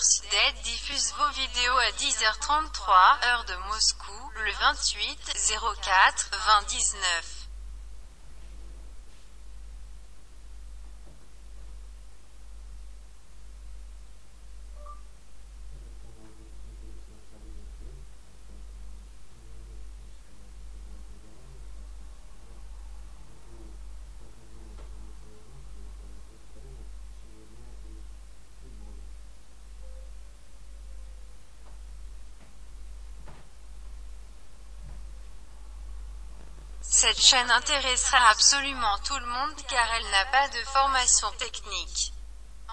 Suded diffuse vos vidéos à 10h33, heure de Moscou, le 28-04-2019. Cette chaîne intéressera absolument tout le monde car elle n'a pas de formation technique.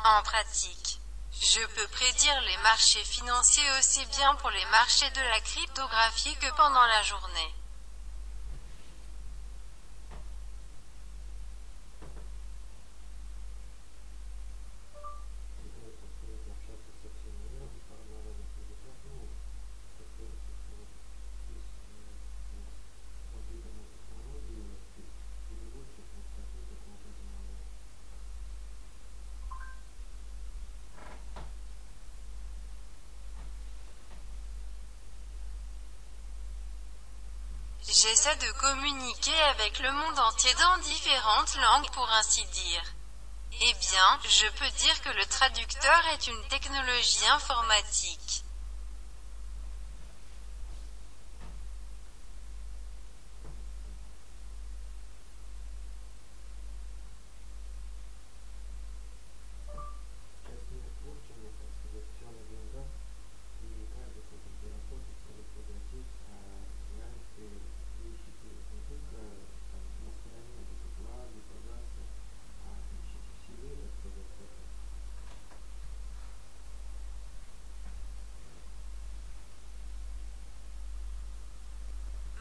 En pratique, je peux prédire les marchés financiers aussi bien pour les marchés de la cryptographie que pendant la journée. J'essaie de communiquer avec le monde entier dans différentes langues pour ainsi dire. Eh bien, je peux dire que le traducteur est une technologie informatique.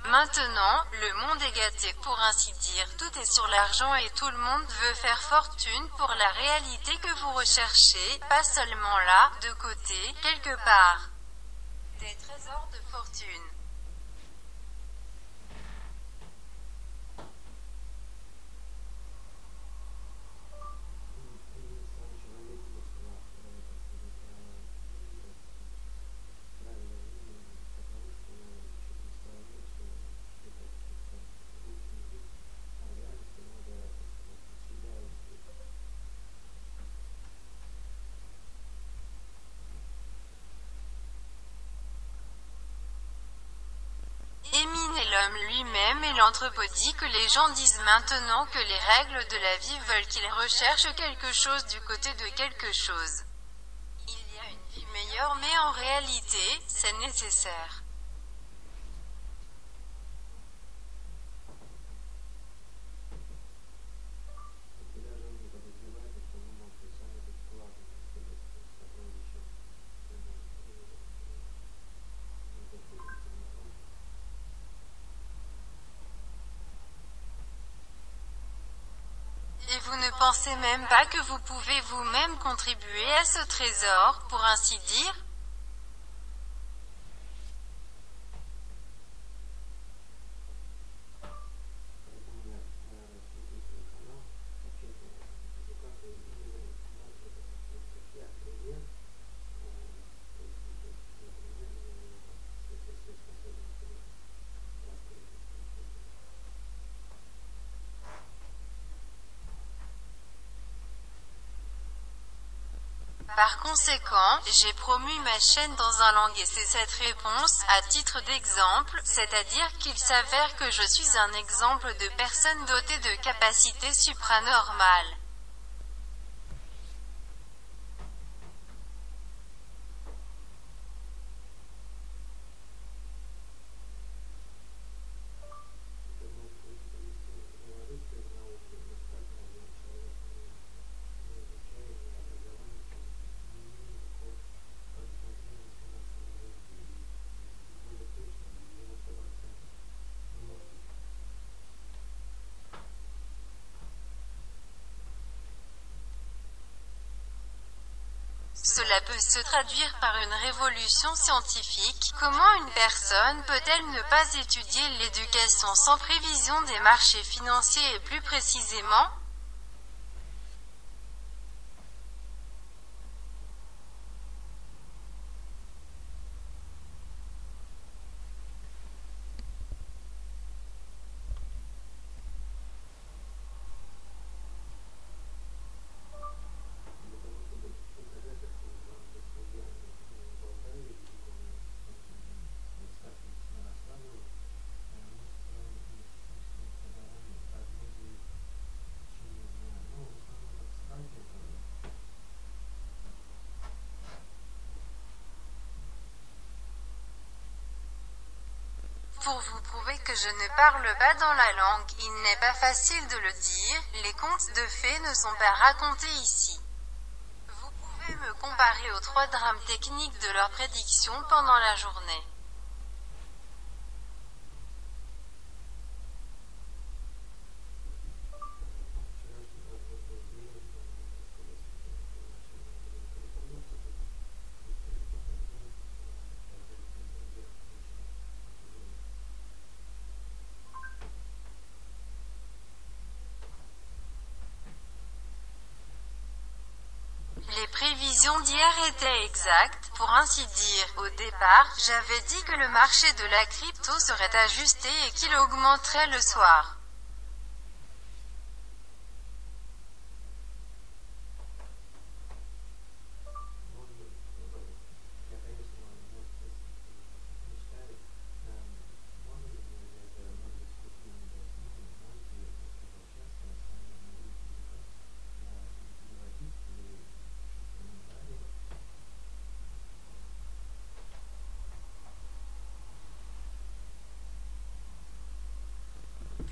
Maintenant, le monde est gâté pour ainsi dire, tout est sur l'argent et tout le monde veut faire fortune pour la réalité que vous recherchez, pas seulement là, de côté, quelque part. Des trésors de fortune. Émile est l'homme lui-même et l'anthropodie que les gens disent maintenant que les règles de la vie veulent qu'ils recherchent quelque chose du côté de quelque chose. Il y a une vie meilleure mais en réalité, c'est nécessaire. Et vous ne pensez même pas que vous pouvez vous-même contribuer à ce trésor, pour ainsi dire? Par conséquent, j'ai promu ma chaîne dans un langue et c'est cette réponse, à titre d'exemple, c'est-à-dire qu'il s'avère que je suis un exemple de personne dotée de capacités supranormales. Cela peut se traduire par une révolution scientifique. Comment une personne peut-elle ne pas étudier l'éducation sans prévision des marchés financiers et plus précisément, Pour vous prouver que je ne parle pas dans la langue, il n'est pas facile de le dire, les contes de fées ne sont pas racontés ici. Vous pouvez me comparer aux 3 drames techniques de leurs prédictions pendant la journée. Les prévisions d'hier étaient exactes, pour ainsi dire. Au départ, j'avais dit que le marché de la crypto serait ajusté et qu'il augmenterait le soir.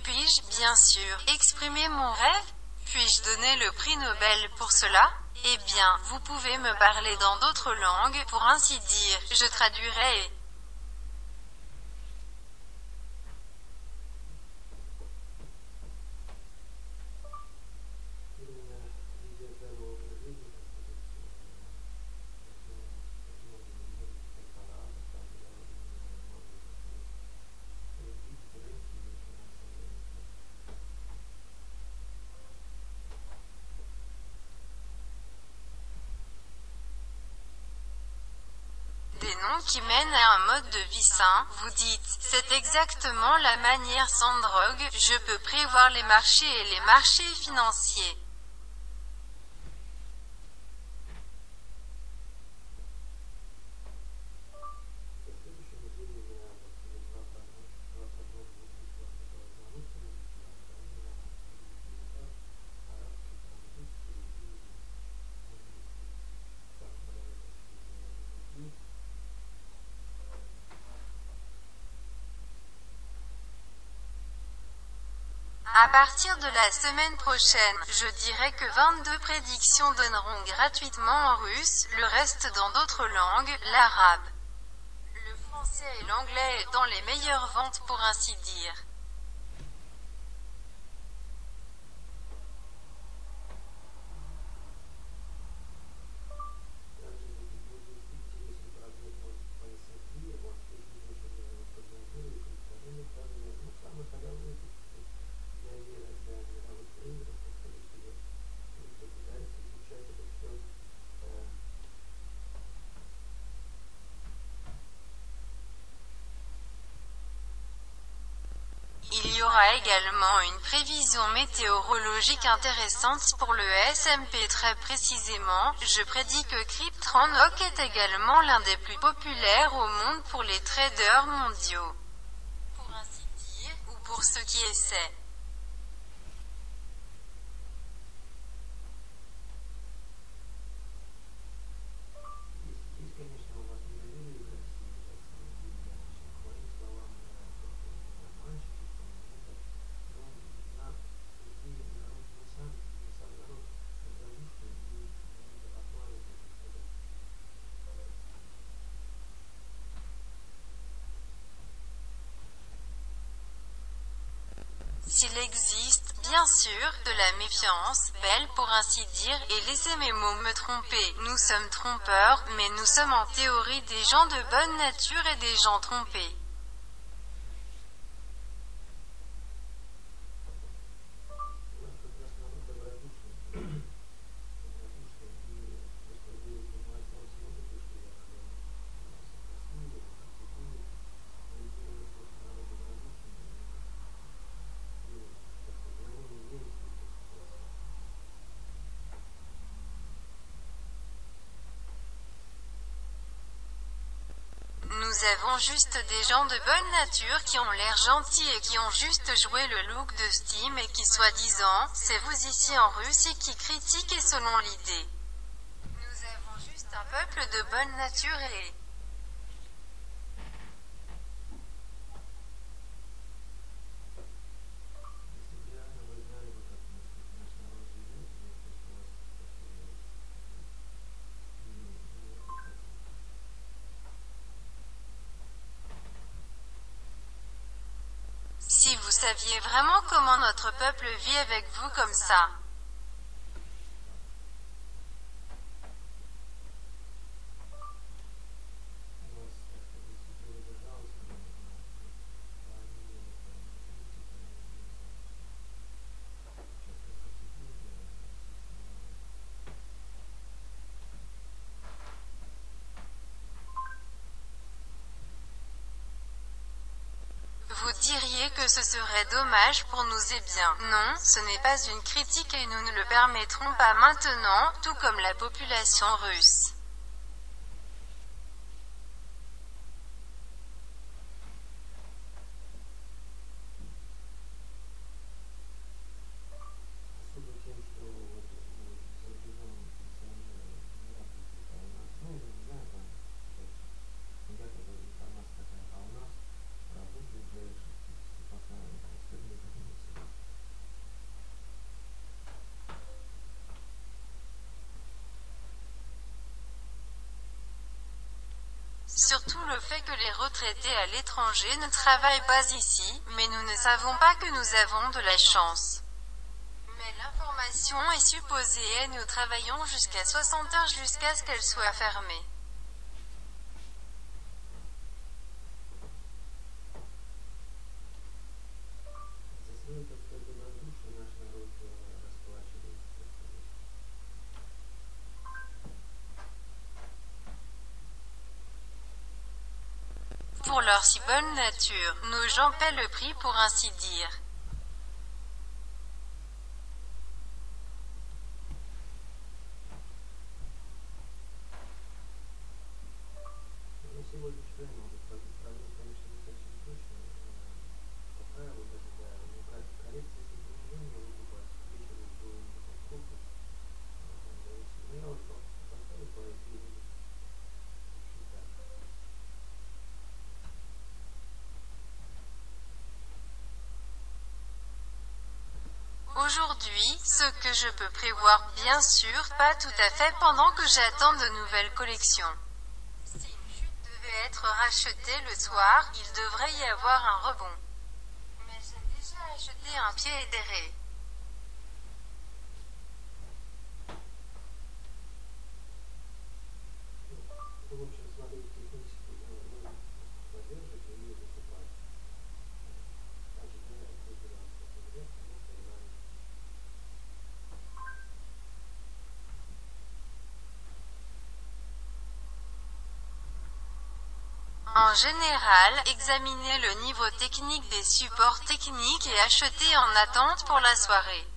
Puis-je, bien sûr, exprimer mon rêve? Puis-je donner le prix Nobel pour cela? Eh bien, vous pouvez me parler dans d'autres langues, pour ainsi dire, je traduirai. Des noms qui mènent à un mode de vie sain, vous dites, c'est exactement la manière sans drogue, je peux prévoir les marchés et les marchés financiers. À partir de la semaine prochaine, je dirais que 22 prédictions donneront gratuitement en russe, le reste dans d'autres langues, l'arabe, le français et l'anglais dans les meilleures ventes pour ainsi dire. Il y aura également une prévision météorologique intéressante pour le S&P. Très précisément, je prédis que Crypto.ok est également l'un des plus populaires au monde pour les traders mondiaux. Pour ainsi dire, ou pour ceux qui essaient. S'il existe, bien sûr, de la méfiance, belle pour ainsi dire, et laissez mes mots me tromper, nous sommes trompeurs, mais nous sommes en théorie des gens de bonne nature et des gens trompés. Nous avons juste des gens de bonne nature qui ont l'air gentils et qui ont juste joué le look de Steam et qui soi-disant, c'est vous ici en Russie qui critiquent et selon l'idée. Nous avons juste un peuple de bonne nature et Si vous saviez vraiment comment notre peuple vit avec vous comme ça. Vous diriez que ce serait dommage pour nous et bien. Non, ce n'est pas une critique et nous ne le permettrons pas maintenant, tout comme la population russe. Surtout le fait que les retraités à l'étranger ne travaillent pas ici, mais nous ne savons pas que nous avons de la chance. Mais l'information est supposée et nous travaillons jusqu'à 60 heures jusqu'à ce qu'elle soit fermée. Pour leur si bonne nature, nos gens paient le prix pour ainsi dire. Aujourd'hui, ce que je peux prévoir, bien sûr, pas tout à fait pendant que j'attends de nouvelles collections. Si une chute devait être rachetée le soir, il devrait y avoir un rebond. Mais j'ai déjà acheté un pied éthéré. En général, examinez le niveau technique des supports techniques et achetez en attente pour la soirée.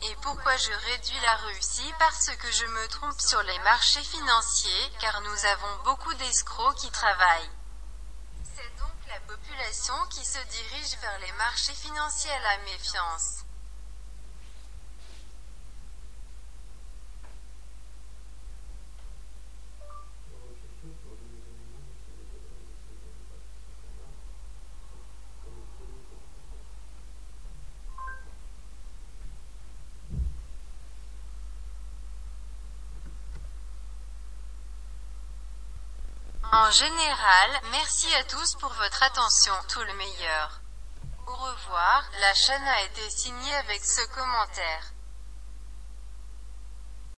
Et pourquoi je réduis la Russie? Parce que je me trompe sur les marchés financiers, car nous avons beaucoup d'escrocs qui travaillent. C'est donc la population qui se dirige vers les marchés financiers à la méfiance. En général, merci à tous pour votre attention, tout le meilleur. Au revoir, la chaîne a été signée avec ce commentaire.